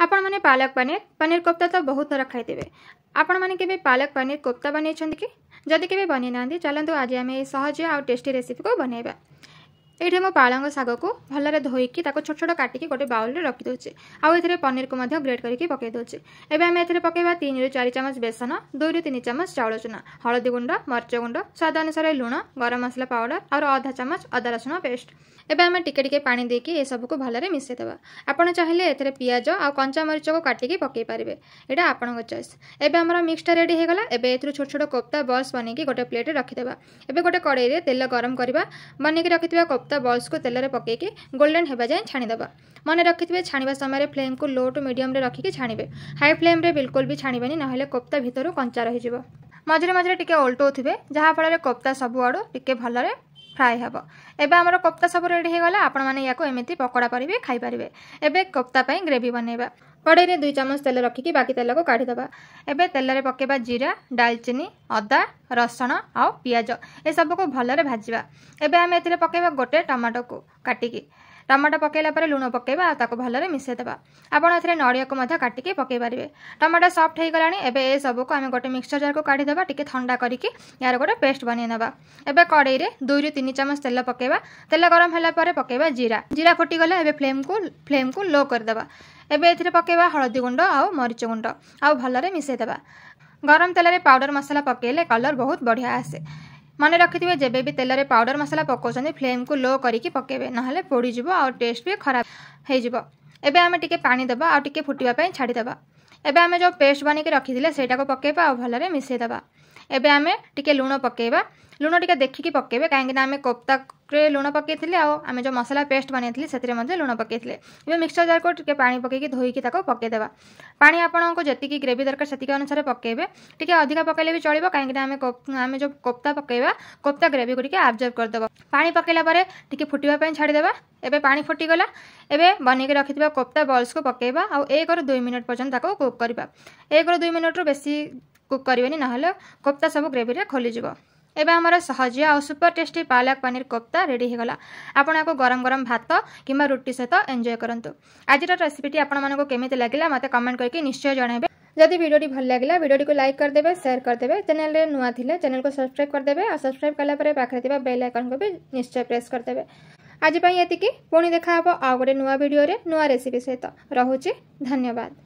आपण माने पालक पनीर कोफ्ता तो बहुत थर खाइबे। आपण माने केबे पालक पनीर कोफ्ता बनैछन्ती कि? जदि केबे बनै नांदी चलंतु आज आमे सहज आ टेस्टी रेसिपी को बनैबा। ये मो पालंग शाग को भलरे धोईकी छोट छोट काटिकी गोटे बाउल में रखी दूचे। आउ ए पनीर को ग्रेड करके पकई दूचे। एबे आमे एथिरे पकेबा 3 ରୁ 4 चामच बेसन, 2 ରୁ 3 चामच चाउल चूना, हळदी गुंड, मर्च गुंड, स्वाद अनुसार लुण, गरम मसला पाउडर और आधा चामच अदा रसुण पेस्ट। एबे आमे टिके टिके पानी देकी ए सब को भलरे मिसै देबा। आपण चाहिले एथिरे पियाज आ कंचा मरीच को काटिकी पकई पारिबे। एटा आपनक चॉइस। एबे हमर मिक्सचर रेडी हे गला। एबे एथुरु छोट छोट कोफ्ता बॉल्स बनेकी गोटे प्लेट रे रखि देबा। एबे गोटे कड़ाई रे तेल गरम करबा। बनेकी रखिथिबा कोफ्ता बॉल्स को तेल रे पकेकी गोल्डन हेबा जाय छाणी देबा। मन रखिथिबे छाणीबा समय फ्लेम को लो टू मीडियम रे रखिकी छाणीबे। हाई फ्लेम रे बिल्कुल भी छाणीबेनी नहले कोफ्ता भितरु कंचा रहि जिवो। मझरे मझरे टिके ओल्टोथिबे जहा फल कोफ्ता सब आड़ो टिके भलरे फ्राए हेबो। एबे हमर कोफ्ता सब रेडी हे गला। आपण माने याको एमिति पकोड़ा परिबे खाइ परिबे। एबे कोफ्ता पई ग्रेवी बनेबा। कड़ाई रे 2 चामच तेल रखिकी बाकी तेल को काढी दबा। एबे तेल रे पकेबा जीरा, दालचीनी, अदा, रसुण आ पियाज ए सब को भलरे भाजीबा। एबे आमे एथिरे पकेबा गोटे टमाटो को काटिकी। टमाटो पकेला परे लुण पकेबा ताको भलरे मिसै देबा। आपण एथिरे नड़िया को मध्य काटिकी पकेइ पारिबे। टमाटो सॉफ्ट हे गलानी। एबे ए सब को आमे गोटे मिक्सचर जार को काढी देबा। टिके ठंडा करिकी यार गोटे पेस्ट बनै नेबा। एबे कड़ाई रे 2 ରୁ 3 चामच तेल पकेबा। तेल गरम होला परे पकेबा जीरा फुटी गले एबे फ्लेम को लो कर देबा। एबे एथिरे पकेबा हळदी गुंड आ मरीच गुंड आ भलरे मिसै देबा। गरम तेल रे पाउडर मसाला पकेले कलर बहुत बढ़िया आसे। मन रखिथिबे जेबे भी तेल रे पाउडर मसाला पकोछन फ्लेम को लो करिकी पकेबे नहले पोड़ी जिवो आ टेस्ट भी खराब हे जिवो। एबे आमे टिके पानी देबा आ टिके फुटिबा पई छाडी देबा। एबे आमे जो पेस्ट बनेकी रखिथिले सेटा को पकेबा आ भलरे मिसै देबा। एबे आमे टिके लुण पकेबा। लुण टिके देखिकी पकेबे काहेकि ना आमे कोफ्ता रे लुण पकेइथिले आ आमे जो मसाला पेस्ट बनेइथिले सेतिरे मध्ये लुण पकेइथिले। एबे मिक्सचर जार को टिके पानी पकेकी धोईकी ताको पकेइ देबा। पानी आपनको जेतिकी ग्रेवी दरकार सेतिके अनुसार पकेइबे। टिके अधिका पकेइले भी चलिबो काहेकि ना आमे जो कोफ्ता पकेइबा कोफ्ता ग्रेवी को टिके एब्जॉर्ब कर देबा। पानी पकेइला परे टिके फुटिबा पई छाडी देबा। एबे पानी फुटी गला। एबे बनेकी रखिथिबा कोफ्ता बॉल्स को पकेइबा आ 1 ରୁ 2 मिनिट पर्यंत ताको कुक करबा। 1 ରୁ 2 मिनिट रो बेसी कुक करबेनी नहले कोफ्ता सब ग्रेवी रे खोली जिवो। एबे हमर सहज आ super tasty palak paneer kofta ready हे गला। आपण को गरम गरम भात किंबा रोटी सहित एंजॉय करंतु। आज रेसिपीटी आपण मानको केमिति लागिला मते कमेंट करके निश्चय जणाइबे। जदि वीडियोटी भल लागिला वीडियोटी को लाइक कर देबे, शेयर कर देबे। चैनल रे नुआ थिले चैनल को सब्सक्राइब कर देबे आ सब्सक्राइब कला परे पाखरे थिबा बेल आइकन को भी निश्चय प्रेस कर देबे। आज पई एतिकी पुणी देखा हबो आ गोटे नुआ वीडियो रे नुआ रेसिपी सहित। रहूची धन्यवाद।